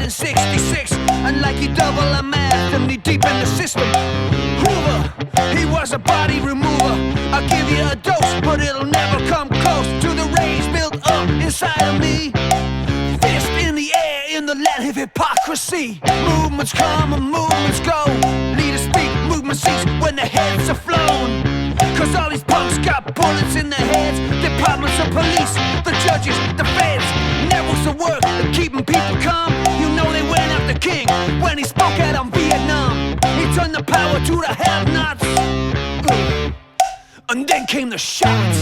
in '66, and like he double a math and knee deep in the system. Hoover, he was a body remover. I'll give you a dose, but it'll never come close to the rage built up inside of me. Fist in the air in the land of hypocrisy. Movements come and movements go. Leaders speak, movement cease when the heads are flown. Cause all these punks got bullets in their heads. Departments of police, the judges, the feds. Networks of work, they're keeping people calm. You know they went after King when he spoke out on Vietnam. He turned the power to the have-nots. And then came the shots.